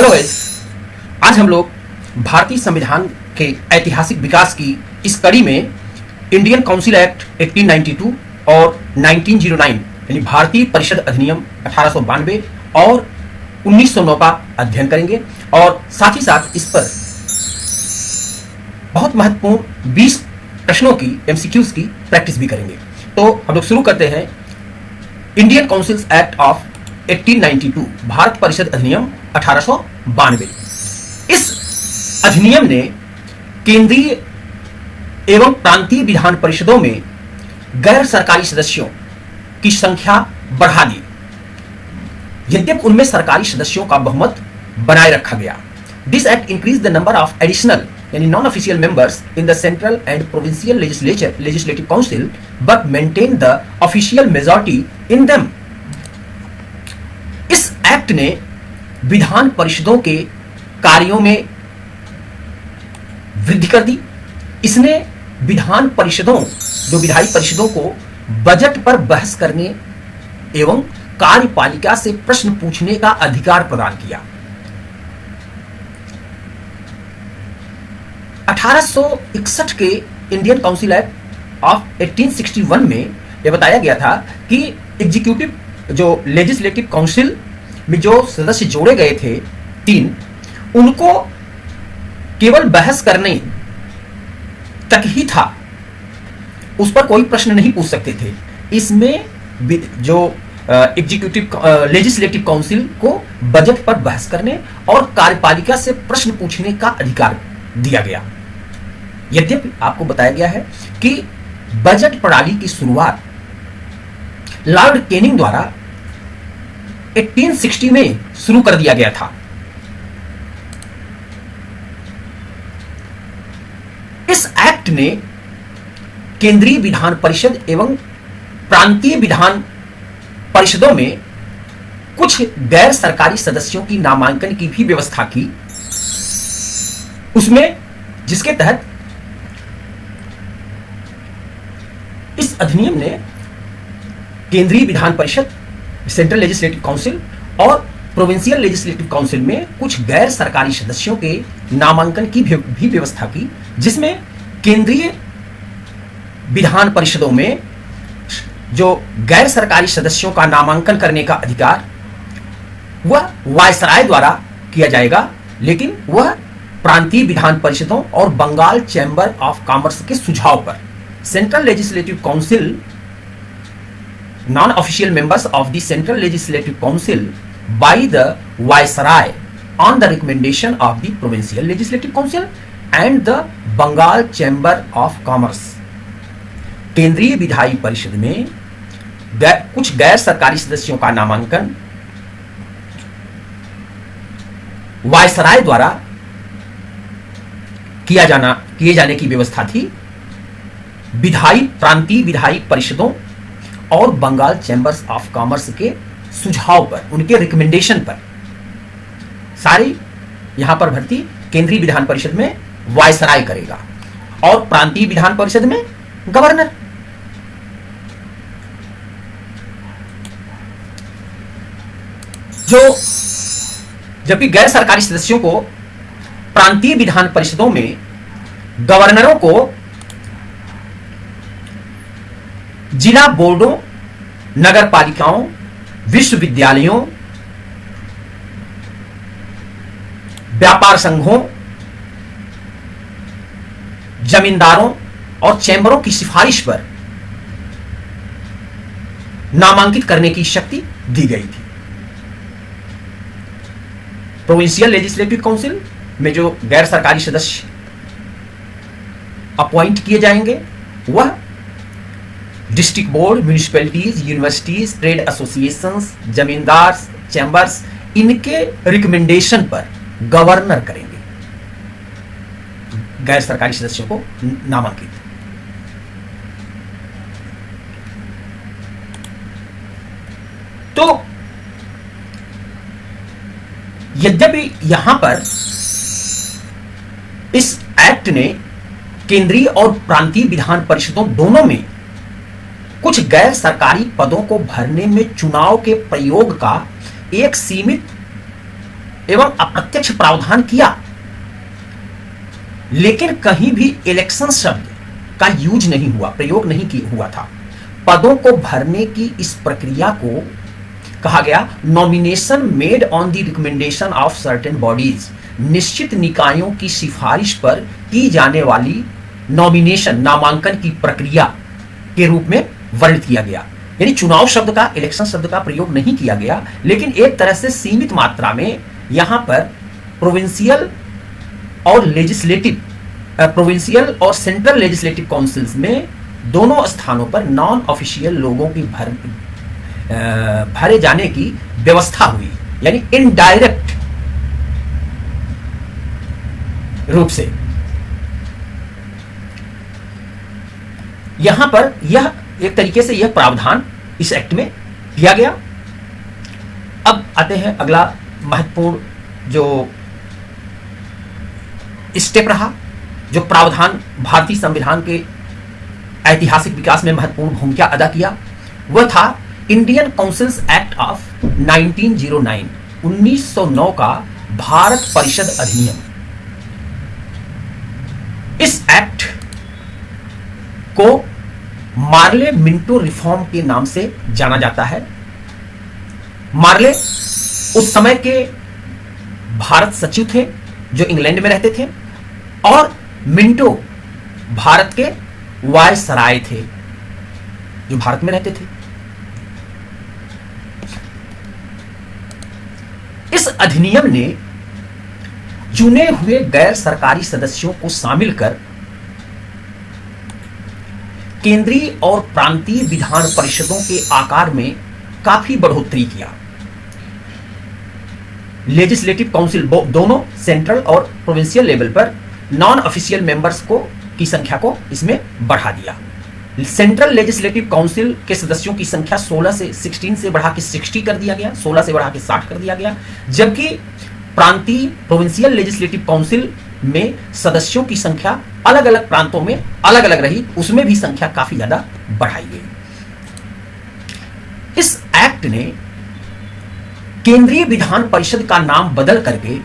Hello guys, आज हम लोग भारतीय संविधान के ऐतिहासिक विकास की इस कड़ी में इंडियन काउंसिल एक्ट 1892 और 1909 यानी भारतीय परिषद अधिनियम 1892 और 1909 का अध्ययन करेंगे और साथ ही साथ इस पर बहुत महत्वपूर्ण 20 प्रश्नों की MCQs की प्रैक्टिस भी करेंगे। तो हम लोग शुरू करते हैं। Indian Council act of 1892 Bharat परिषद अधिनियम 1892। इस अधिनियम ने केंद्रीय एवं प्रांतीय विधान परिषदों में गैर सरकारी सदस्यों की संख्या बढ़ा दी, यद्यपि उनमें सरकारी सदस्यों का बहुमत बनाए रखा गया। This act increase the number of additional यानी non official members in the central and provincial legislative council but maintain the official majority in them. इस एक्ट ने विधान परिषदों के कार्यों में वृद्धि कर दी। इसने विधान परिषदों जो विधायी परिषदों को बजट पर बहस करने एवं कार्यपालिका से प्रश्न पूछने का अधिकार प्रदान किया। 1861 के इंडियन काउंसिल एक्ट ऑफ 1861 में यह बताया गया था कि एग्जीक्यूटिव जो लेजिस्लेटिव काउंसिल में जो सदस्य जोड़े गए थे 3, उनको केवल बहस करने तक ही था, उस पर कोई प्रश्न नहीं पूछ सकते थे। इसमें जो एग्जीक्यूटिव लेजिस्लेटिव काउंसिल को बजट पर बहस करने और कार्यपालिका से प्रश्न पूछने का अधिकार दिया गया। यद्यपि आपको बताया गया है कि बजट प्रणाली की शुरुआत लॉर्ड कैनिंग द्वारा 1860 में शुरू कर दिया गया था। इस एक्ट ने केंद्रीय विधान परिषद एवं प्रांतीय विधान परिषदों में कुछ गैर सरकारी सदस्यों की नामांकन की भी व्यवस्था की, उसमें जिसके तहत इस अधिनियम ने केंद्रीय Vidhan Parishad, central legislative council और प्रोविंशियल लेजिस्लेटिव काउंसिल में कुछ गैर सरकारी सदस्यों के नामांकन की भी व्यवस्था की, जिसमें केंद्रीय विधान परिषदों में जो गैर सरकारी सदस्यों का नामांकन करने का अधिकार वह वायसराय द्वारा किया जाएगा, लेकिन वह प्रांतीय विधान परिषदों और बंगाल चैम्बर ऑफ कॉमर्स के सुझाव पर। Central legislative council non-official members of the Central Legislative Council by the Viceroy on the recommendation of the Provincial Legislative Council and the Bengal Chamber of Commerce। केंद्रीय विधायी परिषद में कुछ गैर सरकारी सदस्यों का नामांकन वायसराय द्वारा किए जाने की व्यवस्था थी। प्रांतीय विधायी परिषदों और बंगाल चैम्बर्स ऑफ कॉमर्स के सुझाव पर, उनके रिकमेंडेशन पर सारी यहां पर भर्ती केंद्रीय विधान परिषद में वायसराय करेगा और प्रांतीय विधान परिषद में गवर्नर। जबकि गैर सरकारी सदस्यों को प्रांतीय विधान परिषदों में गवर्नरों को जिला बोर्डों, नगर पालिकाओं, विश्वविद्यालयों, व्यापार संघों, जमींदारों और चैम्बरों की सिफारिश पर नामांकित करने की शक्ति दी गई थी। प्रोविंशियल लेजिस्लेटिव काउंसिल में जो गैर सरकारी सदस्य अपॉइंट किए जाएंगे वह district board, municipalities, universities, trade associations, जमींदार, चैम्बर्स, इनके रिकमेंडेशन पर गवर्नर करेंगे गैर सरकारी सदस्यों को नामांकित। तो यद्यपि यहां पर इस एक्ट ने केंद्रीय और प्रांतीय विधान परिषदों दोनों में कुछ गैर सरकारी पदों को भरने में चुनाव के प्रयोग का एक सीमित एवं अप्रत्यक्ष प्रावधान किया, लेकिन कहीं भी इलेक्शन शब्द का यूज नहीं हुआ, प्रयोग नहीं हुआ था। पदों को भरने की इस प्रक्रिया को कहा गया nomination made on the recommendation of certain bodies, निश्चित निकायों की सिफारिश पर की जाने वाली नॉमिनेशन, नामांकन की प्रक्रिया के रूप में वर्णित किया गया। यानी चुनाव शब्द का, इलेक्शन शब्द का प्रयोग नहीं किया गया, लेकिन एक तरह से सीमित मात्रा में यहां पर प्रोविंशियल और लेजिस्लेटिव, प्रोविंशियल और सेंट्रल लेजिस्लेटिव काउंसिल्स में दोनों स्थानों पर नॉन ऑफिशियल लोगों की भरे जाने की व्यवस्था हुई, यानी इनडायरेक्ट रूप से। यहां पर यह एक तरीके से यह प्रावधान इस एक्ट में किया गया। अब आते हैं अगला महत्वपूर्ण जो स्टेप रहा, जो प्रावधान भारतीय संविधान के ऐतिहासिक विकास में महत्वपूर्ण भूमिका अदा किया, वह था इंडियन काउंसिल्स एक्ट ऑफ 1909, 1909 का भारत परिषद अधिनियम। इस एक्ट को मार्ले मिंटो रिफॉर्म के नाम से जाना जाता है। मार्ले उस समय के भारत सचिव थे जो इंग्लैंड में रहते थे, और मिंटो भारत के वायसराय थे जो भारत में रहते थे। इस अधिनियम ने चुने हुए गैर सरकारी सदस्यों को शामिल कर केंद्रीय और प्रांतीय विधान परिषदों के आकार में काफी बढ़ोतरी किया। लेजिस्लेटिव काउंसिल दोनों सेंट्रल और प्रोविंशियल लेवल पर नॉन ऑफिशियल मेंबर्स की संख्या को इसमें बढ़ा दिया। सेंट्रल लेजिस्लेटिव काउंसिल के सदस्यों की संख्या 16 से बढ़ा के 60 कर दिया गया, 16 से बढ़ा के 60 कर दिया गया, जबकि प्रांतीय प्रोविंशियल लेजिस्लेटिव काउंसिल में सदस्यों की संख्या अलग अलग प्रांतों में अलग अलग रही, उसमें भी संख्या काफी ज्यादा बढ़ाई गई। इस एक्ट ने केंद्रीय विधान परिषद का नाम बदल करके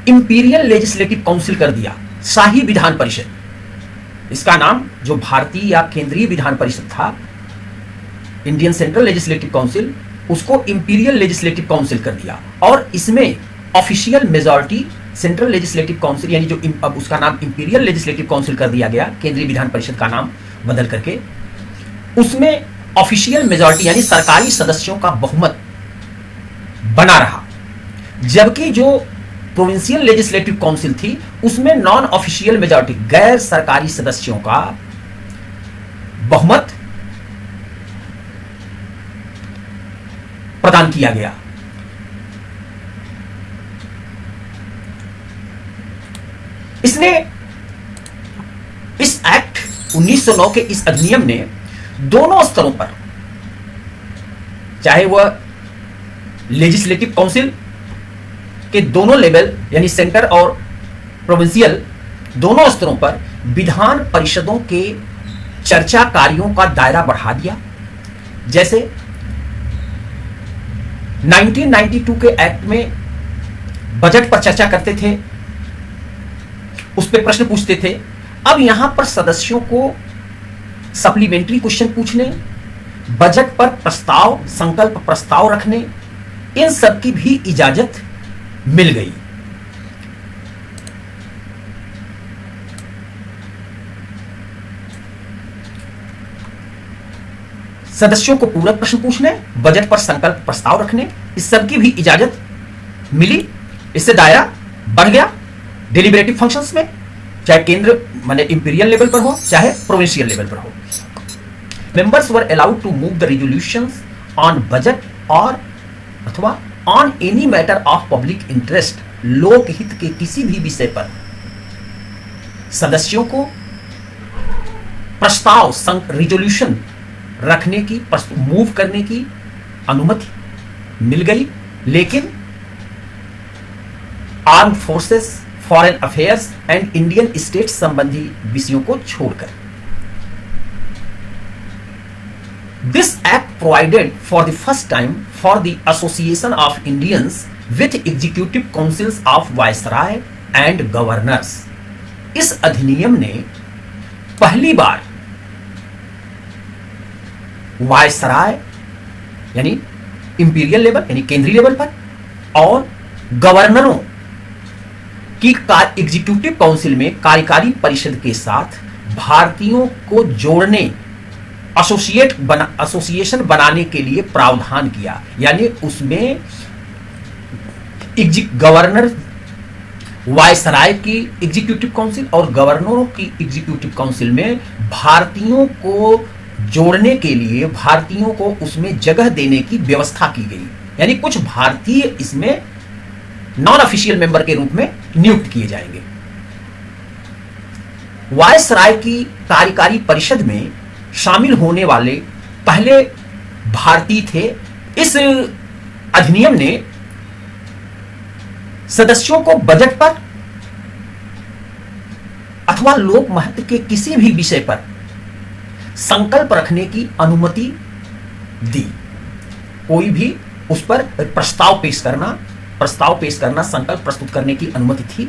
इंपीरियल लेजिस्लेटिव काउंसिल कर दिया, शाही विधान परिषद। इसका नाम जो भारतीय या केंद्रीय विधान परिषद था, इंडियन सेंट्रल लेजिस्लेटिव काउंसिल, उसको इंपीरियल लेजिस्लेटिव काउंसिल कर दिया, और इसमें official majority central legislative council, यानी जो अब उसका नाम इंपीरियल लेजिस्लेटिव काउंसिल कर दिया गया, केंद्रीय विधान परिषद का नाम बदल करके, उसमें ऑफिशियल मेजॉरिटी यानी सरकारी सदस्यों का बहुमत बना रहा, जबकि जो प्रोविंशियल लेजिस्लेटिव काउंसिल थी उसमें नॉन ऑफिशियल मेजॉरिटी, गैर सरकारी सदस्यों का बहुमत प्रदान किया गया। इसने इस एक्ट 1909 के इस अधिनियम ने दोनों स्तरों पर, चाहे वह लेजिस्लेटिव काउंसिल के दोनों लेवल यानी सेंटर और प्रोविंशियल दोनों स्तरों पर विधान परिषदों के चर्चा कार्यों का दायरा बढ़ा दिया। जैसे 1992 के एक्ट में बजट पर चर्चा करते थे, उस पर प्रश्न पूछते थे, अब यहां पर सदस्यों को सप्लीमेंट्री क्वेश्चन पूछने, बजट पर प्रस्ताव, संकल्प प्रस्ताव रखने, इन सब की भी इजाजत मिल गई। सदस्यों को पूरक प्रश्न पूछने, बजट पर संकल्प प्रस्ताव रखने, इस सब की भी इजाजत मिली। इससे दायरा बढ़ गया डिलिबरेटिव फंक्शंस में, चाहे केंद्र माने इंपीरियल लेवल पर हो, चाहे प्रोविंशियल लेवल पर हो। Members were allowed to move the resolutions on budget और अथवा on any matter of public interest, लोकहित के किसी भी विषय पर सदस्यों को प्रस्ताव, रिजोल्यूशन रखने की, मूव करने की अनुमति मिल गई, लेकिन armed forces, foreign affairs and Indian state संबंधी विषयों को छोड़कर। This act provided for the first time for the association of Indians with executive councils of viceroy and governors. इस अधिनियम ने पहली बार वायसराय यानी इंपीरियल लेवल यानी केंद्रीय लेवल पर और गवर्नरों की एग्जीक्यूटिव काउंसिल में कार्यकारी परिषद के साथ भारतीयों को जोड़ने एसोसिएशन बनाने के लिए प्रावधान किया। यानी उसमें गवर्नर वायसराय की एग्जीक्यूटिव काउंसिल और गवर्नरों की एग्जीक्यूटिव काउंसिल में भारतीयों को जोड़ने के लिए भारतीयों को उसमें जगह देने की व्यवस्था की गई। यानी कुछ भारतीय इसमें नॉन ऑफिशियल मेंबर के रूप में नियुक्त किए जाएंगे। वायसराय की कार्यकारी परिषद में शामिल होने वाले पहले भारतीय थे। इस अधिनियम ने सदस्यों को बजट पर अथवा लोक महत्व के किसी भी विषय पर संकल्प रखने की अनुमति दी। कोई भी उस पर प्रस्ताव पेश करना संकल्प प्रस्तुत करने की अनुमति थी।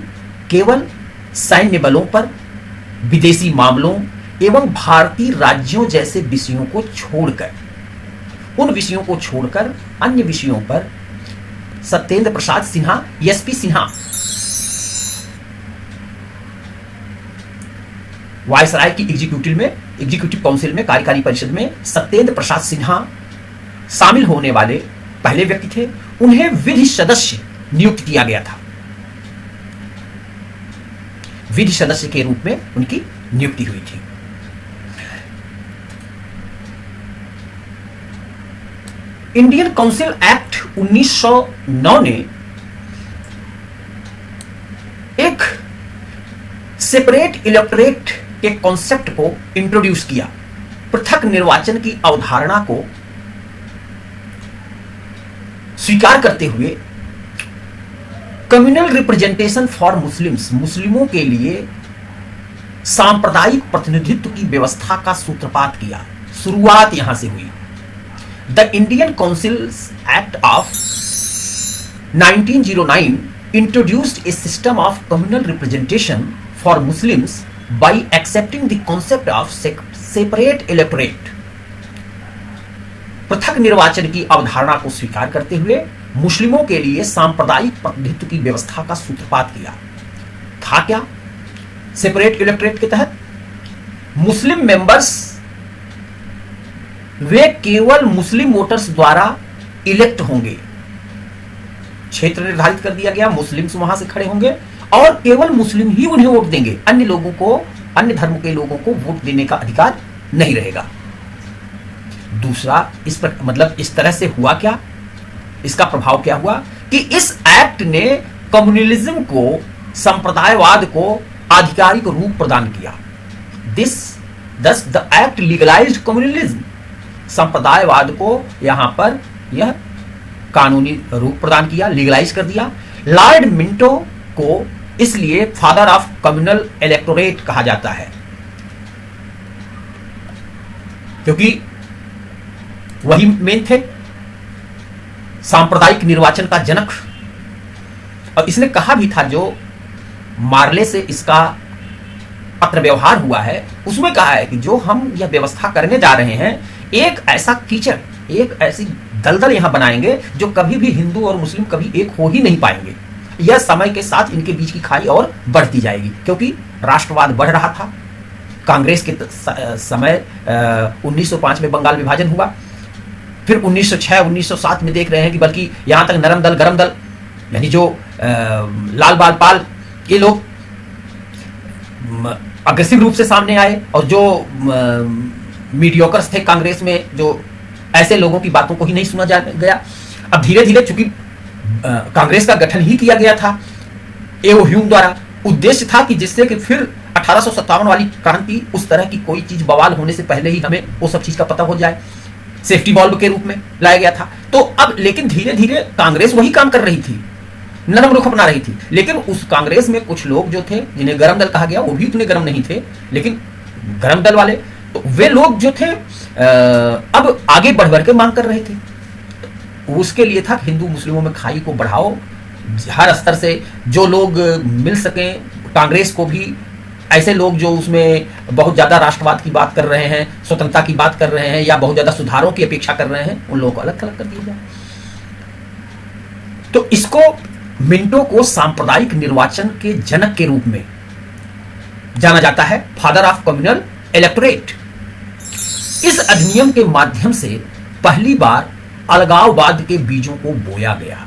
केवल सैन्य बलों पर, विदेशी मामलों एवं भारतीय राज्यों जैसे विषयों को छोड़कर अन्य विषयों पर सत्येंद्र प्रसाद सिन्हा, एसपी सिन्हा, वायसराय की एग्जीक्यूटिव काउंसिल में कार्यकारी परिषद में सत्येंद्र प्रसाद सिन्हा शामिल होने वाले पहले व्यक्ति थे। उन्हें विधि सदस्य नियुक्त किया गया था। विधि सदस्य के रूप में उनकी नियुक्ति हुई थी। इंडियन काउंसिल एक्ट 1909 ने एक सेपरेट इलेक्टोरेट के कॉन्सेप्ट को इंट्रोड्यूस किया। पृथक निर्वाचन की अवधारणा को स्वीकार करते हुए कम्युनल रिप्रेजेंटेशन फॉर मुस्लिमों के लिए सांप्रदायिक प्रतिनिधित्व की व्यवस्था का सूत्रपात किया। शुरुआत यहां से हुई। The Indian councils act of 1909 introduced A system of communal representation for Muslims by accepting the concept of separate electorate। पृथक निर्वाचन की अवधारणा को स्वीकार करते हुए मुस्लिमों के लिए सांप्रदायिक प्रतिनिधित्व की व्यवस्था का सूत्रपात किया। था क्या? सेपरेट इलेक्टोरेट के तहत मुस्लिम मेंबर्स वे केवल मुस्लिम वोटर्स द्वारा इलेक्ट होंगे। क्षेत्र निर्धारित कर दिया गया, मुस्लिम्स वहां से खड़े होंगे और केवल मुस्लिम ही उन्हें वोट देंगे। अन्य लोगों को, अन्य धर्म के लोगों को वोट देने का अधिकार नहीं रहेगा। दूसरा, इस पर मतलब इस तरह से हुआ क्या, इसका प्रभाव क्या हुआ कि इस एक्ट ने कम्युनलिज्म को, संप्रदायवाद को आधिकारिक रूप प्रदान किया। दस द एक्ट लीगलाइज्ड कम्युनलिज्म। संप्रदायवाद को यहां पर यह कानूनी रूप प्रदान किया, लीगलाइज कर दिया। लॉर्ड मिंटो को इसलिए फादर ऑफ कम्युनल इलेक्टोरेट कहा जाता है, क्योंकि वही मेन थे सांप्रदायिक निर्वाचन का जनक। और इसने कहा भी था, जो मार्ले से इसका पत्र व्यवहार हुआ है उसमें कहा है कि जो हम यह व्यवस्था करने जा रहे हैं, एक ऐसा कीचड़, एक ऐसी दलदल यहां बनाएंगे जो कभी भी हिंदू और मुस्लिम कभी एक हो ही नहीं पाएंगे। यह समय के साथ इनके बीच की खाई और बढ़ती जाएगी, क्योंकि राष्ट्रवाद बढ़ रहा था। कांग्रेस के समय 1905 में बंगाल विभाजन हुआ, फिर 1906 1907 में देख रहे हैं कि बल्कि यहां तक नरम दल गरम दल, यानी जो लाल बाल पाल, ये लोग अग्रेसिव रूप से सामने आए। और जो मीडियोकर्स थे कांग्रेस में, जो ऐसे लोगों की बातों को ही नहीं सुना गया। अब धीरे धीरे, चूंकि कांग्रेस का गठन ही किया गया था एओ ह्यूम द्वारा, उद्देश्य था कि जिससे कि फिर 1857 वाली क्रांति, उस तरह की कोई चीज बवाल होने से पहले ही हमें वो सब चीज का पता हो जाए, सेफ्टी वॉल्व के रूप में लाया गया था। तो अब लेकिन धीरे धीरे कांग्रेस वही काम कर रही थी, नरम रुख अपना रही थी। लेकिन उस कांग्रेस में कुछ लोग जो थे, जिन्हें गरम दल कहा गया, वो भी उतने गरम नहीं थे। लेकिन गरम दल वाले तो वे लोग जो थे अब आगे बढ़ बढ़ के मांग कर रहे थे। उसके लिए था हिंदू मुस्लिमों में खाई को बढ़ाओ, हर स्तर से जो लोग मिल सकें, कांग्रेस को भी ऐसे लोग जो उसमें बहुत ज़्यादा राष्ट्रवाद की बात कर रहे हैं, स्वतंत्रता की बात कर रहे हैं या बहुत ज़्यादा सुधारों की अपेक्षा कर रहे हैं, उन लोगों को अलग थलग कर दिया जाए। तो इसको मिंटो को सांप्रदायिक निर्वाचन के जनक के रूप में जाना जाता है, फादर ऑफ कम्युनल इलेक्टोरेट। इस अधिनियम के माध्यम से पहली बार अलगाववाद के बीजों को बोया गया।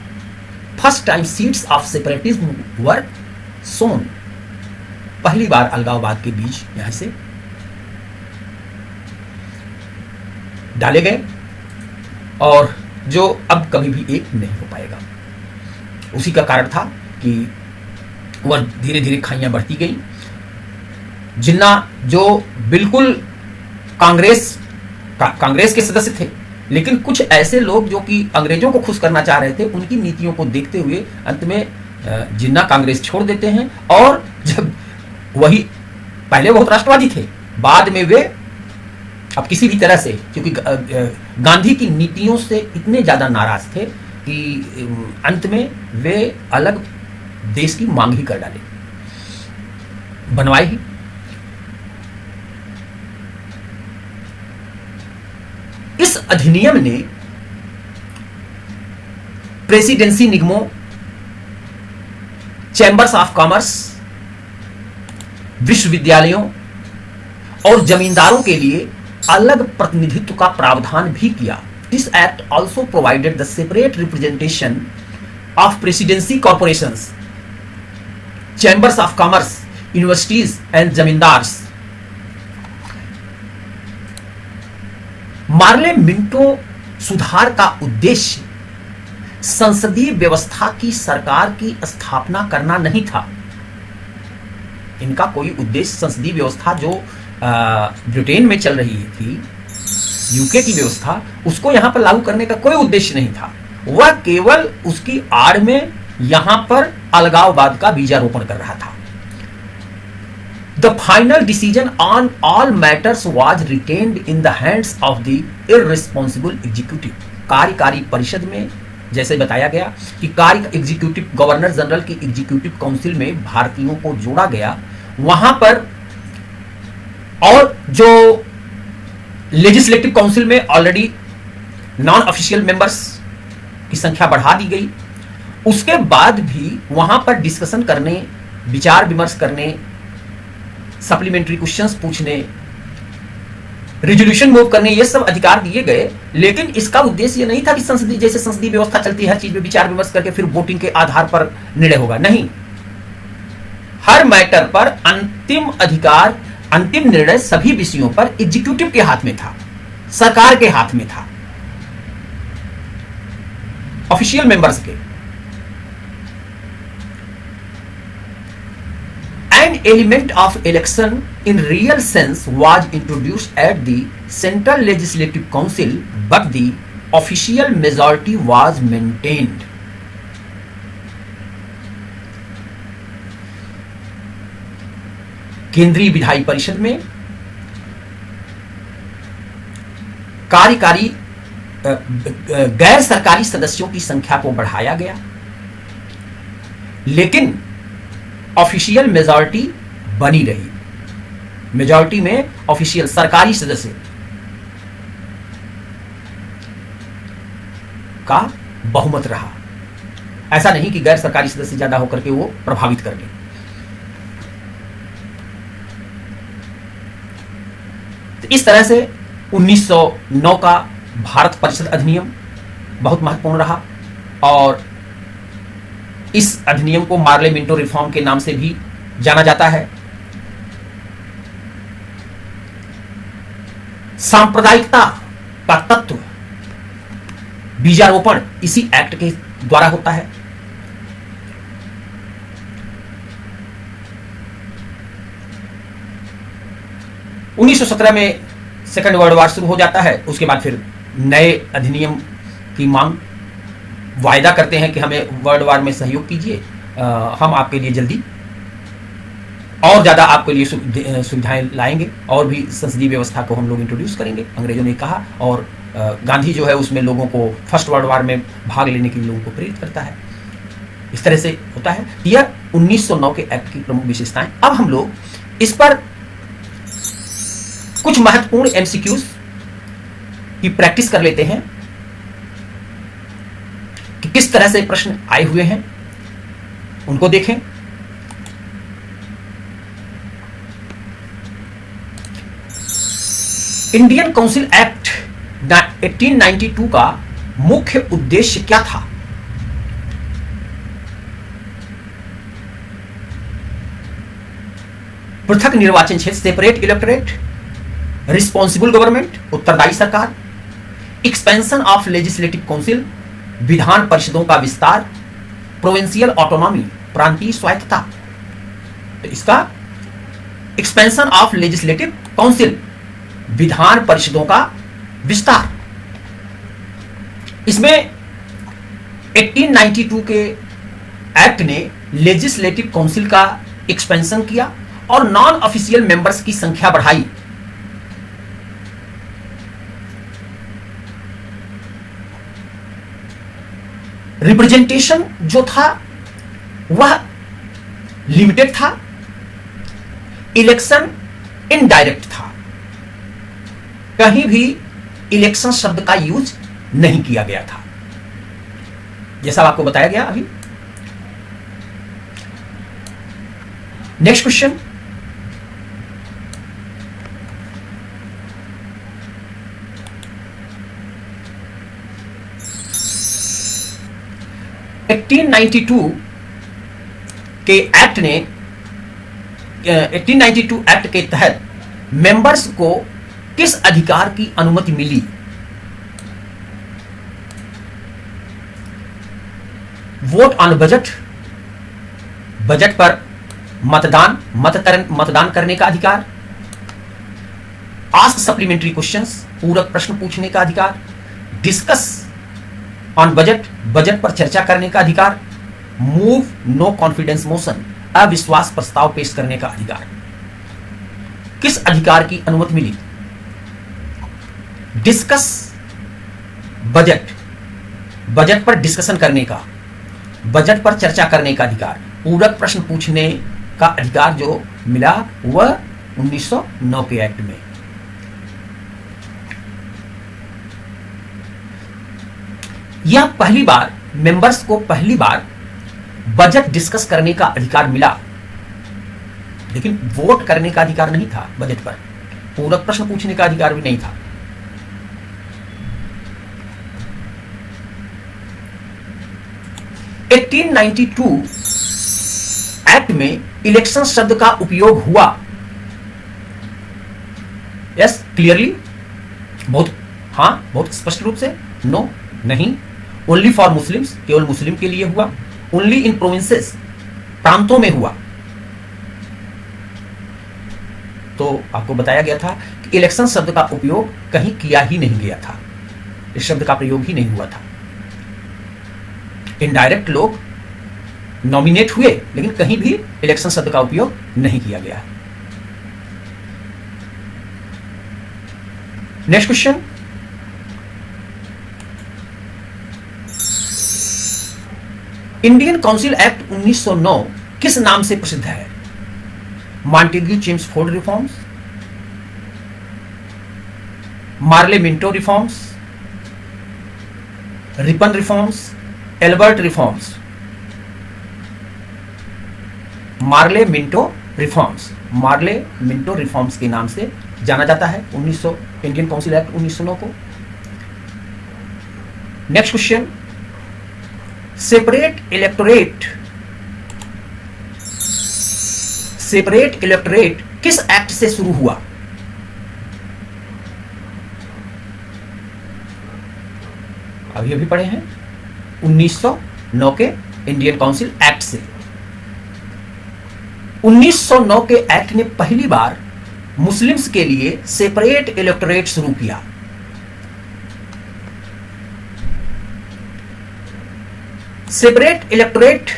First time seeds of separatism were sown. पहली बार अलगाववाद के बीज यहां से डाले गए और जो अब कभी भी एक नहीं हो पाएगा। उसी का कारण था कि वह धीरे धीरे खाइयां बढ़ती गई। जिन्ना जो बिल्कुल कांग्रेस के सदस्य थे, लेकिन कुछ ऐसे लोग जो कि अंग्रेजों को खुश करना चाह रहे थे, उनकी नीतियों को देखते हुए अंत में जिन्ना कांग्रेस छोड़ देते हैं। और जब वही पहले बहुत राष्ट्रवादी थे, बाद में वे अब किसी भी तरह से, क्योंकि गांधी की नीतियों से इतने ज्यादा नाराज थे कि अंत में वे अलग देश की मांग ही कर डाले, बनवाए ही। इस अधिनियम ने प्रेसिडेंसी निगमों, चैंबर्स ऑफ कॉमर्स, विश्वविद्यालयों और जमींदारों के लिए अलग प्रतिनिधित्व का प्रावधान भी किया। This act also provided the separate representation of presidency corporations, chambers of commerce, universities and zamindars. Morley Minto सुधार का उद्देश्य संसदीय व्यवस्था की सरकार की स्थापना करना नहीं था। इनका कोई उद्देश्य संसदीय व्यवस्था जो ब्रिटेन में चल रही थी, यूके की व्यवस्था, उसको यहां पर लागू करने का कोई उद्देश्य नहीं था। वह केवल उसकी आड़ में यहां पर अलगाववाद का बीजारोपण कर रहा था। The final decision on all matters was retained in the hands of the irresponsible executive। कार्यकारी परिषद में जैसे बताया गया कि एग्जीक्यूटिव गवर्नर जनरल की एग्जीक्यूटिव काउंसिल में भारतीयों को जोड़ा गया, वहां पर और जो लेजिस्लेटिव काउंसिल में ऑलरेडी नॉन ऑफिशियल मेंबर्स की संख्या बढ़ा दी गई। उसके बाद भी वहां पर डिस्कशन करने, विचार विमर्श करने, सप्लीमेंट्री क्वेश्चंस पूछने, रिजोल्यूशन मूव करने, ये सब अधिकार दिए गए। लेकिन इसका उद्देश्य ये नहीं था कि संसदीय व्यवस्था चलती है, हर चीज में विचार विमर्श करके फिर वोटिंग के आधार पर निर्णय होगा, नहीं। हर मैटर पर अंतिम अधिकार, अंतिम निर्णय सभी विषयों पर एग्जीक्यूटिव के हाथ में था, सरकार के हाथ में था, ऑफिशियल मेंबर्स के। An element of election in real sense was introduced at the Central Legislative Council, but the official majority was maintained. केंद्रीय विधायी परिषद में कार्यकारी गैर सरकारी सदस्यों की संख्या को बढ़ाया गया, लेकिन ऑफिशियल मेजॉरिटी बनी रही। मेजॉरिटी में ऑफिशियल सरकारी सदस्य का बहुमत रहा। ऐसा नहीं कि गैर सरकारी सदस्य ज्यादा होकर के वो प्रभावित कर ले। तो इस तरह से 1909 का भारत परिषद अधिनियम बहुत महत्वपूर्ण रहा और इस अधिनियम को मार्ले मिंटो रिफॉर्म के नाम से भी जाना जाता है। सांप्रदायिकता का तत्व बीजारोपण इसी एक्ट के द्वारा होता है। उन्नीस सौ 17 में सेकेंड वर्ल्ड वॉर शुरू हो जाता है। उसके बाद फिर नए अधिनियम की मांग, वायदा करते हैं कि हमें वर्ल्ड वॉर में सहयोग कीजिए, हम आपके लिए जल्दी और ज़्यादा आपके लिए सुविधाएं लाएंगे और भी संसदीय व्यवस्था को हम लोग इंट्रोड्यूस करेंगे, अंग्रेजों ने कहा। और गांधी जो है उसमें लोगों को फर्स्ट वर्ल्ड वॉर में भाग लेने के लिए लोगों को प्रेरित करता है। इस तरह से होता है। यह 1909 के एक्ट की प्रमुख विशेषताएं। अब हम लोग इस पर कुछ महत्वपूर्ण एमसीक्यूज की प्रैक्टिस कर लेते हैं कि किस तरह से प्रश्न आए हुए हैं, उनको देखें। इंडियन काउंसिल एक्ट 1892 का मुख्य उद्देश्य क्या था? पृथक निर्वाचन क्षेत्र, सेपरेट इलेक्टोरेट, रिस्पॉन्सिबल गवर्नमेंट, उत्तरदायी सरकार, एक्सपेंशन ऑफ लेजिस्लेटिव काउंसिल, विधान परिषदों का विस्तार, प्रोविंशियल ऑटोनॉमी, प्रांतीय स्वायत्तता। तो इसका एक्सपेंशन ऑफ लेजिस्लेटिव काउंसिल, विधान परिषदों का विस्तार। इसमें 1892 के एक्ट ने लेजिस्लेटिव काउंसिल का एक्सपेंशन किया और नॉन ऑफिशियल मेंबर्स की संख्या बढ़ाई। रिप्रेजेंटेशन जो था वह लिमिटेड था, इलेक्शन इनडायरेक्ट था, कहीं भी इलेक्शन शब्द का यूज नहीं किया गया था, जैसा आपको बताया गया अभी। नेक्स्ट क्वेश्चन, के एक्ट ने 1892 एक्ट के तहत मेंबर्स को किस अधिकार की अनुमति मिली? वोट ऑन बजट, बजट पर मतदान करने का अधिकार, आस्क सप्लीमेंट्री क्वेश्चंस, पूरक प्रश्न पूछने का अधिकार, डिस्कस ऑन बजट, बजट पर चर्चा करने का अधिकार, मूव नो कॉन्फिडेंस मोशन, अविश्वास प्रस्ताव पेश करने का अधिकार। किस अधिकार की अनुमति मिली? डिस्कस बजट, बजट पर डिस्कशन करने का, बजट पर चर्चा करने का अधिकार, पूरक प्रश्न पूछने का अधिकार जो मिला वह 1909 के एक्ट में। यह पहली बार मेंबर्स को पहली बार बजट डिस्कस करने का अधिकार मिला, लेकिन वोट करने का अधिकार नहीं था बजट पर, पूरक प्रश्न पूछने का अधिकार भी नहीं था। एक्ट में इलेक्शन शब्द का उपयोग हुआ। यस, क्लियरली, बहुत स्पष्ट रूप से। नो, नहीं। ओनली फॉर मुस्लिम्स, केवल मुस्लिम के लिए हुआ। ओनली इन प्रोविंसेस, प्रांतों में हुआ। तो आपको बताया गया था कि इलेक्शन शब्द का उपयोग कहीं किया ही नहीं गया था, इस शब्द का प्रयोग ही नहीं हुआ था। इनडायरेक्ट लोग नॉमिनेट हुए, लेकिन कहीं भी इलेक्शन शब्द का उपयोग नहीं किया गया। Next question, Indian Council Act 1909 किस नाम से प्रसिद्ध है? Montagu Chelmsford reforms, Morley Minto reforms, Ripon reforms, Ilbert reforms. Morley Minto reforms, Morley Minto reforms के नाम से जाना जाता है इंडियन काउंसिल एक्ट 1909 को। नेक्स्ट क्वेश्चन, सेपरेट इलेक्टोरेट किस एक्ट से शुरू हुआ? अभी पढ़े हैं 1909 के इंडियन काउंसिल एक्ट से। 1909 के एक्ट ने पहली बार मुस्लिम्स के लिए सेपरेट इलेक्टोरेट शुरू किया। सेपरेट इलेक्टोरेट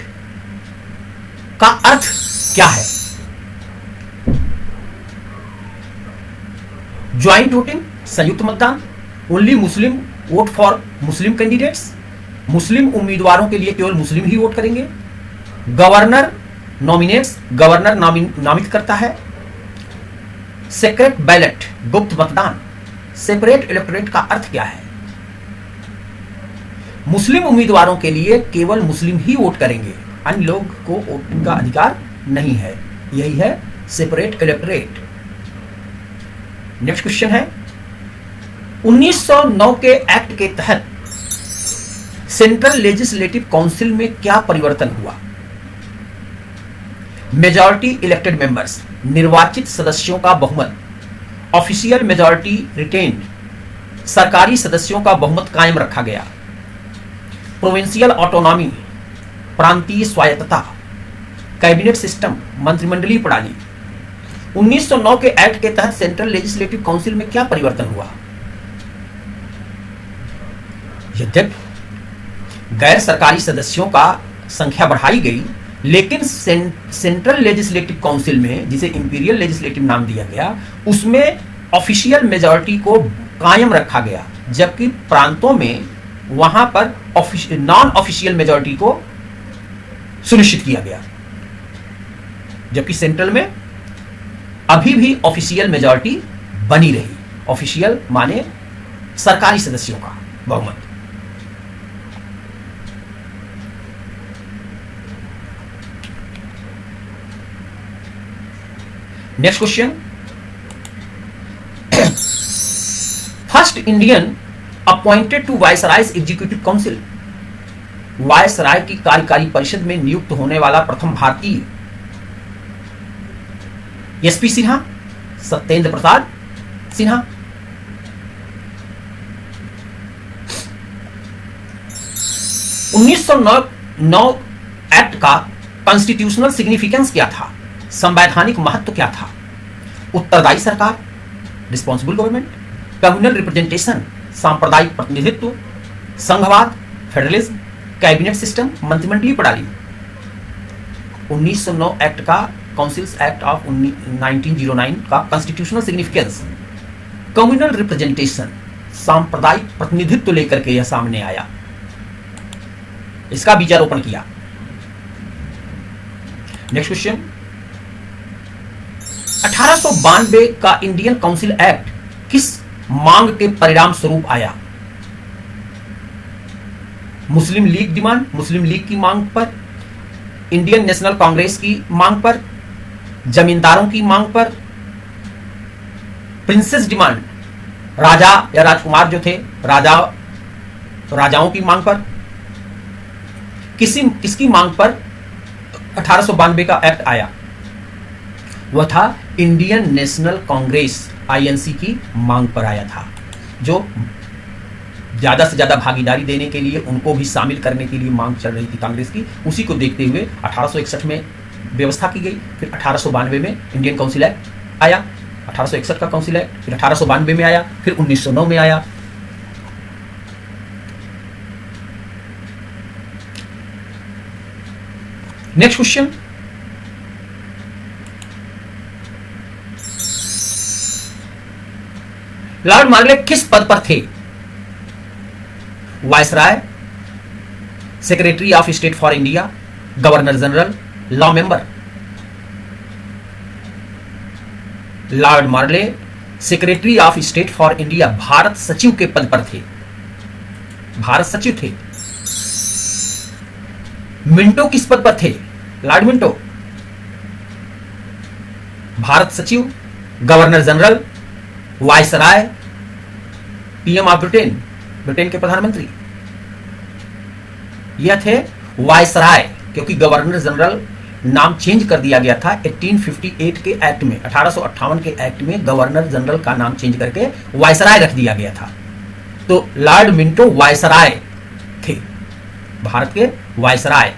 का अर्थ क्या है? ज्वाइंट वोटिंग, संयुक्त मतदान, only Muslim vote for Muslim candidates, Muslim उम्मीदवारों के लिए केवल मुस्लिम ही वोट करेंगे, गवर्नर नॉमिनेट्स, गवर्नर नामित करता है, सेक्रेट बैलेट, गुप्त मतदान। सेपरेट इलेक्टोरेट का अर्थ क्या है? मुस्लिम उम्मीदवारों के लिए केवल मुस्लिम ही वोट करेंगे, अन्य लोग को वोटिंग का अधिकार नहीं है। यही है सेपरेट इलेक्टोरेट। नेक्स्ट क्वेश्चन है, 1909 के एक्ट के तहत सेंट्रल लेजिस्लेटिव काउंसिल में क्या परिवर्तन हुआ? मेजॉरिटी इलेक्टेड मेंबर्स, निर्वाचित सदस्यों का बहुमत, ऑफिशियल मेजॉरिटी रिटेन्ड, सरकारी सदस्यों का बहुमत कायम रखा गया, प्रोविंशियल ऑटोनॉमी, प्रांतीय स्वायत्तता, कैबिनेट सिस्टम, मंत्रिमंडलीय प्रणाली। 1909 के एक्ट के तहत सेंट्रल लेजिस्लेटिव काउंसिल में क्या परिवर्तन हुआ? यद्यपि गैर सरकारी सदस्यों का संख्या बढ़ाई गई, लेकिन सेंट्रल लेजिस्लेटिव काउंसिल में, जिसे इंपीरियल लेजिस्लेटिव नाम दिया गया, उसमें ऑफिशियल मेजॉरिटी को कायम रखा गया, जबकि प्रांतों में वहां पर नॉन ऑफिशियल मेजॉरिटी को सुनिश्चित किया गया, जबकि सेंट्रल में अभी भी ऑफिशियल मेजॉरिटी बनी रही। ऑफिशियल माने सरकारी सदस्यों का बहुमत। Next question, first Indian appointed to viceroy's executive council, viceroy की कार्यकारी परिषद में नियुक्त होने वाला प्रथम भारतीय, एसपी सिन्हा, सत्येंद्र प्रसाद सिन्हा। उन्नीस सौ नौ एक्ट का कॉन्स्टिट्यूशनल सिग्निफिकेंस क्या था? संवैधानिक महत्व क्या था? उत्तरदायी सरकार, रिस्पॉन्सिबल गवर्नमेंट, कम्युनल रिप्रेजेंटेशन, सांप्रदायिक प्रतिनिधित्व, संघवाद, फेडरलिज्म, कैबिनेट सिस्टम, मंत्रिमंडलीय प्रणाली। 1909 एक्ट का, काउंसिल्स एक्ट ऑफ 1909 का कॉन्स्टिट्यूशनल सिग्निफिकेंस, कम्युनल रिप्रेजेंटेशन, सांप्रदायिक प्रतिनिधित्व लेकर के यह सामने आया, इसका बीजारोपण किया। नेक्स्ट क्वेश्चन, 1892 का इंडियन काउंसिल एक्ट किस मांग के परिणाम स्वरूप आया? मुस्लिम लीग डिमांड, मुस्लिम लीग की मांग पर, इंडियन नेशनल कांग्रेस की मांग पर, जमींदारों की मांग पर, प्रिंसेस डिमांड, राजा या राजकुमार जो थे, राजाओं की मांग पर, किसकी मांग पर 1892 का एक्ट आया? वह था इंडियन नेशनल कांग्रेस, आईएनसी की मांग पर आया था, जो ज्यादा से ज्यादा भागीदारी देने के लिए, उनको भी शामिल करने के लिए मांग चल रही थी कांग्रेस की। उसी को देखते हुए 1861 में व्यवस्था की गई, फिर 1892 में इंडियन काउंसिल एक्ट आया, 1861 का काउंसिल एक्ट, फिर 1892 में आया, फिर 1909 में आया। नेक्स्ट क्वेश्चन, लॉर्ड मार्ले किस पद पर थे? Viceroy, secretary of state for India, governor general, law member. Lord Morley secretary of state for India, Bharat सचिव के पद पर थे, भारत सचिव थे। मिंटो किस पद पर थे? लॉर्ड मिंटो, भारत सचिव, governor general, viceroy, PM of Britain, Britain के प्रधानमंत्री। यह थे वायसराय, क्योंकि गवर्नर जनरल नाम चेंज कर दिया गया था 1858 के एक्ट में, 1858 के एक्ट में गवर्नर जनरल का नाम चेंज करके वायसराय रख दिया गया था। तो लॉर्ड मिंटो वायसराय थे, भारत के वायसराय।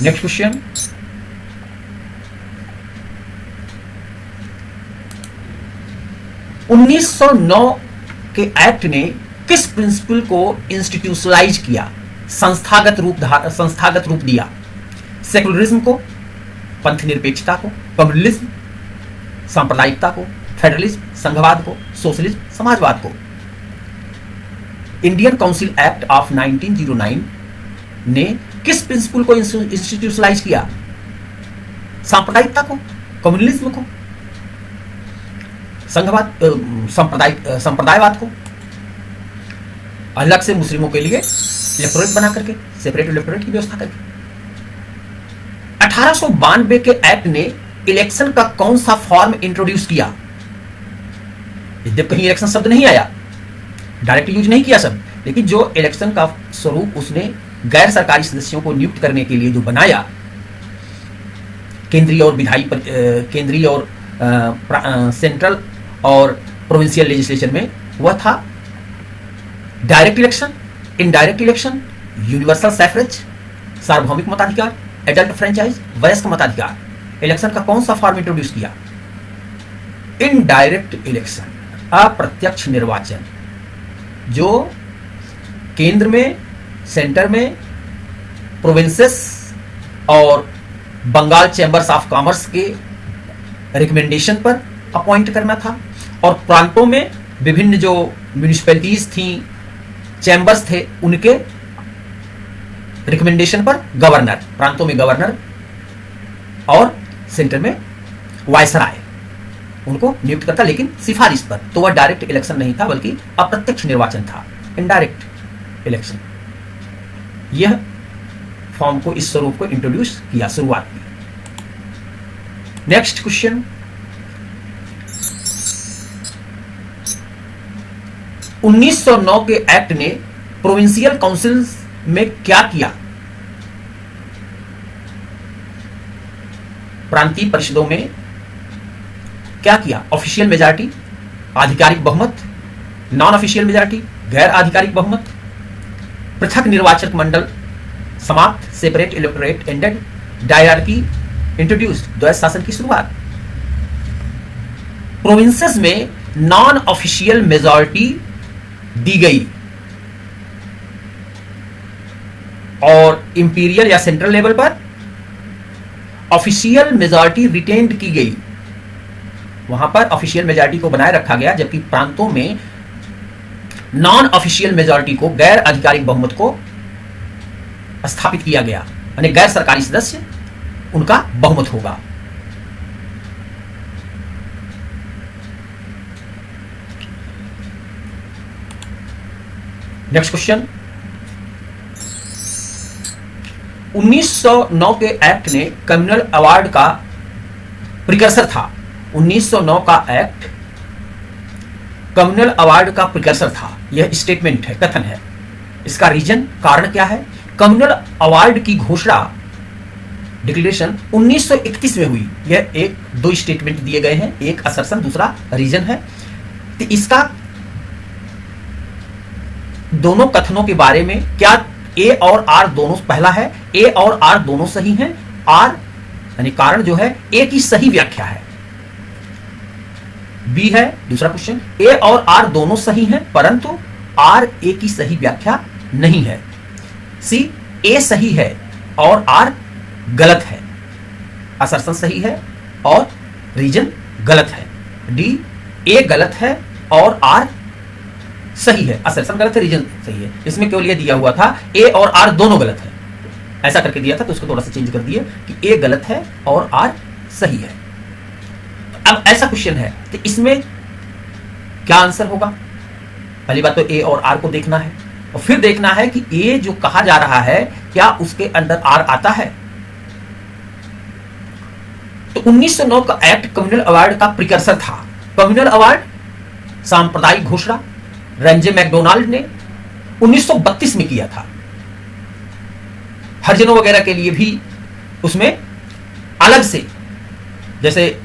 नेक्स्ट क्वेश्चन, उन्नीस सौ 9 के एक्ट ने किस प्रिंसिपल को इंस्टीट्यूशनलाइज किया, संस्थागत रूप दिया? सेकुलरिज्म को, पंथ निरपेक्षता को, कम्युनलिज्म, सांप्रदायिकता को, फेडरलिज्म, संघवाद को, सोशलिज्म, समाजवाद को। इंडियन काउंसिल एक्ट ऑफ 1909 ने किस प्रिंसिपल को इंस्टीट्यूशनलाइज किया? सांप्रदायिकता को, कम्युनलिज्म को, संघवाद, संप्रदायवाद को। अलग से मुस्लिमों के लिए इलेक्टोरेट बना करके, सेपरेट इलेक्टोरेट की व्यवस्था करके। 1892 के एक्ट ने इलेक्शन का कौन सा फॉर्म इंट्रोड्यूस किया? जब कहीं इलेक्शन शब्द नहीं आया, डायरेक्ट यूज नहीं किया सब, लेकिन जो इलेक्शन का स्वरूप उसने गैर सरकारी सदस्यों को नियुक्त करने के लिए जो बनाया, केंद्रीय और विधायी, केंद्रीय और सेंट्रल और प्रोविंशियल लेजिस्लेचर में, वह था direct election, indirect election, universal suffrage, सार्वभौमिक मताधिकार, एडल्ट फ्रेंचाइज, वयस्क मताधिकार। इलेक्शन का कौन सा फॉर्म इंट्रोड्यूस किया? इनडायरेक्ट इलेक्शन, अप्रत्यक्ष निर्वाचन, जो केंद्र में, सेंटर में, प्रोविंसेस और बंगाल चैम्बर्स ऑफ कॉमर्स के रिकमेंडेशन पर अपॉइंट करना था, और प्रांतों में विभिन्न जो म्यूनिसिपैलिटीज थी, चैम्बर्स थे, उनके रिकमेंडेशन पर गवर्नर, प्रांतों में गवर्नर और सेंटर में वायसराय, उनको नियुक्त करता, लेकिन सिफारिश पर। तो वह डायरेक्ट इलेक्शन नहीं था, बल्कि अप्रत्यक्ष निर्वाचन था, इनडायरेक्ट इलेक्शन। यह फॉर्म को, इस स्वरूप को इंट्रोड्यूस किया शुरुआत में। नेक्स्ट क्वेश्चन, 1909 के एक्ट ने प्रोविंशियल काउंसिल में क्या किया? प्रांतीय परिषदों में क्या किया? ऑफिशियल मेजॉरिटी, आधिकारिक बहुमत, नॉन ऑफिशियल मेजॉरिटी, गैर आधिकारिक बहुमत, पृथक निर्वाचक मंडल समाप्त, सेपरेट इलेक्टोरेट एंडेड, डायरार्की इंट्रोड्यूस्ड, द्वैध शासन की शुरुआत। प्रोविंसेस में नॉन ऑफिशियल मेजॉरिटी दी गई और इंपीरियल या सेंट्रल लेवल पर ऑफिशियल मेजॉरिटी रिटेन्ड की गई। वहां पर ऑफिशियल मेजॉरिटी को बनाए रखा गया, जबकि प्रांतों में नॉन ऑफिशियल मेजॉरिटी को, गैर आधिकारिक बहुमत को स्थापित किया गया, यानी गैर सरकारी सदस्य, उनका बहुमत होगा। नेक्स्ट क्वेश्चन, 1909 के एक्ट ने कम्युनल अवार्ड का प्रिकर्सर था। 1909 का एक्ट कम्युनल अवार्ड का प्रिकर्सर था। यह स्टेटमेंट है, कथन है। इसका रीजन, कारण क्या है? कम्युनल अवार्ड की घोषणा, डिक्लेरेशन 1931 में हुई। यह एक दो स्टेटमेंट दिए गए हैं, एक असर्शन, दूसरा रीजन है। तो इसका दोनों कथनों के बारे में क्या ए और आर दोनों, पहला है ए और आर दोनों सही हैं, आर यानी कारण जो है ए की सही व्याख्या है। बी है दूसरा क्वेश्चन, ए और आर दोनों सही हैं परंतु आर ए की सही व्याख्या नहीं है। सी, ए सही है और आर गलत है, असर्शन सही है और रीजन गलत है। डी, ए गलत है और आर सही है, असर्शन गलत है, रीजन सही है। इसमें केवल ये दिया हुआ था ए और आर दोनों गलत है, ऐसा करके दिया था, तो उसको थोड़ा सा चेंज कर दिए कि ए गलत है और आर सही है। अब ऐसा क्वेश्चन है तो इसमें क्या आंसर होगा? पहली बात तो ए और आर को देखना है और फिर देखना है कि ए जो कहा जा रहा है क्या उसके अंदर आर आता है। तो 1909 का एक्ट कम्युनल अवार्ड का प्रिकर्सर था। कम्युनल अवार्ड सांप्रदायिक घोषणा रंजे मैकडोनाल्ड ने 1932 में किया था। हरिजनों वगैरह के लिए भी उसमें अलग से, जैसे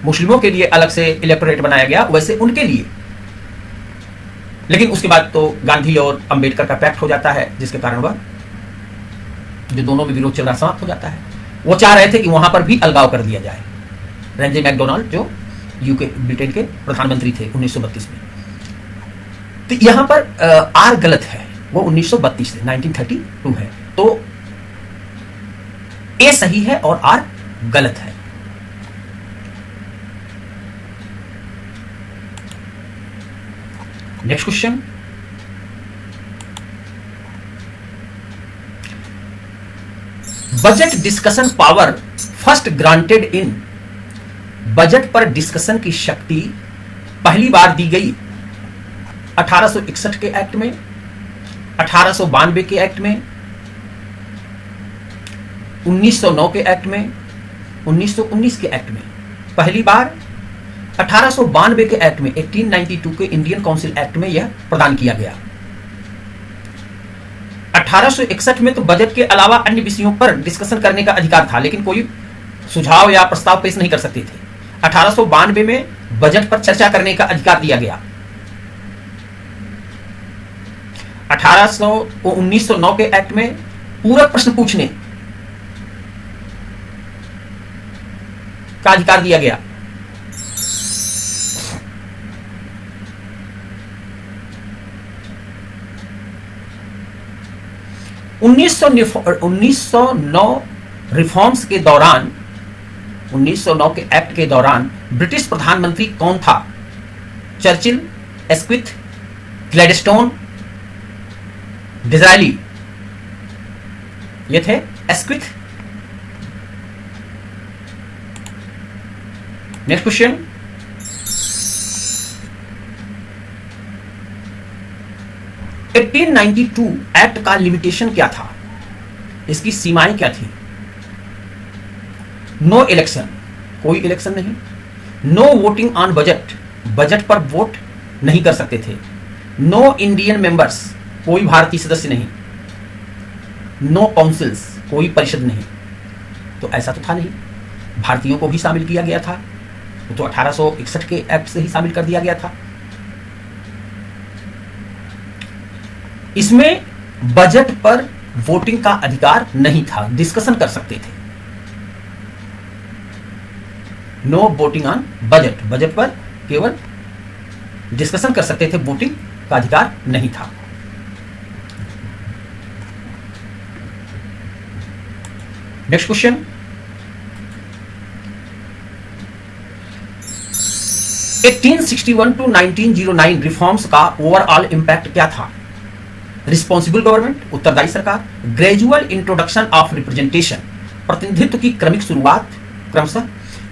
मुस्लिमों के लिए अलग से इलेक्टोरेट बनाया गया, वैसे उनके लिए। लेकिन उसके बाद तो गांधी और अंबेडकर का पैक्ट हो जाता है, जिसके कारण वह जो दोनों में विरोध चल रहा समाप्त हो जाता है। वो चाह रहे थे कि वहां पर भी अलगाव कर दिया जाए। रंजे मैकडोनाल्ड जो यूके ब्रिटेन के प्रधानमंत्री थे 1932 में। तो यहां पर आर गलत है, वो 1932 से 1932 है, तो ए सही है और आर गलत है। Next question, budget discussion power first granted in, budget पर डिस्कशन की शक्ति पहली बार दी गई 1861 के एक्ट में, 1892 के एक्ट में, 1909 के एक्ट में, 1919 के एक्ट में। पहली बार 1892 के एक्ट में, 1892 के इंडियन काउंसिल एक्ट में यह प्रदान किया गया। 1861 में तो बजट के अलावा अन्य विषयों पर डिस्कशन करने का अधिकार था, लेकिन कोई सुझाव या प्रस्ताव पेश नहीं कर सकते थे। 1892 में बजट पर चर्चा करने का अधिकार दिया गया। 1909 के एक्ट में पूरक प्रश्न पूछने का अधिकार दिया गया। 1909 रिफॉर्म्स के दौरान, 1909 के एक्ट के दौरान ब्रिटिश प्रधानमंत्री कौन था? Churchill, Asquith, Gladstone, Disraeli. ये थे एस्क्विथ। नेक्स्ट क्वेश्चन, (1892) एक्ट का लिमिटेशन क्या था? इसकी सीमाएं क्या थी? नो इलेक्शन, कोई इलेक्शन नहीं। No voting on budget, budget पर वोट नहीं कर सकते थे। नो इंडियन मेंबर्स, कोई भारतीय सदस्य नहीं। नो काउंसिल्स, कोई परिषद नहीं। तो ऐसा तो था नहीं, भारतीयों को भी शामिल किया गया था, वो तो 1861 के एक्ट से ही शामिल कर दिया गया था। इसमें बजट पर वोटिंग का अधिकार नहीं था, डिस्कशन कर सकते थे। No voting on budget, budget पर केवल डिस्कशन कर सकते थे, वोटिंग का अधिकार नहीं था। नेक्स्ट क्वेश्चन, (1861 to 1909) रिफॉर्म्स का ओवरऑल इंपैक्ट क्या था? रिस्पॉन्सिबल गवर्नमेंट, उत्तरदायी सरकार। ग्रेजुअल इंट्रोडक्शन ऑफ रिप्रेजेंटेशन, प्रतिनिधित्व की क्रमिक शुरुआत क्रमशः।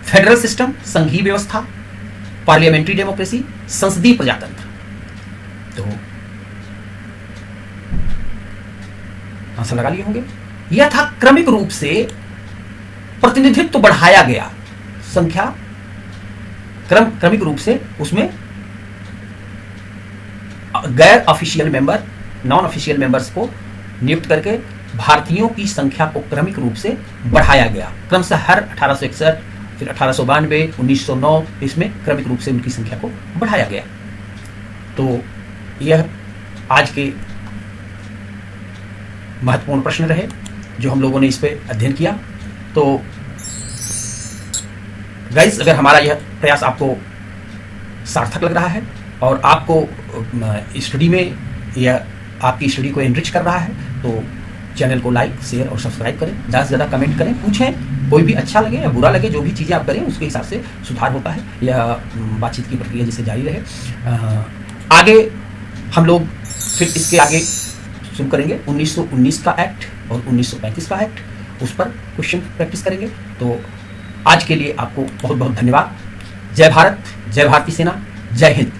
फेडरल सिस्टम, संघीय व्यवस्था। पार्लियामेंट्री डेमोक्रेसी, संसदीय प्रजातंत्र। तो आंसर लगा लिए होंगे। यह था क्रमिक रूप से प्रतिनिधित्व बढ़ाया गया, संख्या क्रमिक रूप से उसमें गैर official member, non official members को नियुक्त करके भारतीयों की संख्या को क्रमिक रूप से बढ़ाया गया क्रमशः। हर 1861, फिर 1892, 1909 इसमें क्रमिक रूप से उनकी संख्या को बढ़ाया गया। तो यह आज के महत्वपूर्ण प्रश्न रहे जो हम लोगों ने इस पे अध्ययन किया। तो गाइस, अगर हमारा यह प्रयास आपको सार्थक लग रहा है और आपको स्टडी में यह आपकी स्टडी को एनरिच कर रहा है, तो चैनल को लाइक, शेयर और सब्सक्राइब करें। ज़्यादा से ज़्यादा कमेंट करें, पूछें, कोई भी अच्छा लगे या बुरा लगे, जो भी चीज़ें आप करें उसके हिसाब से सुधार होता है। यह बातचीत की प्रक्रिया जैसे जारी रहे। आगे हम लोग फिर इसके आगे शुरू करेंगे 1919 का एक्ट और 1935 का एक्ट, उस पर क्वेश्चन प्रैक्टिस करेंगे। तो आज के लिए आपको बहुत बहुत धन्यवाद। जय भारत, जय भारतीय सेना, जय हिंद।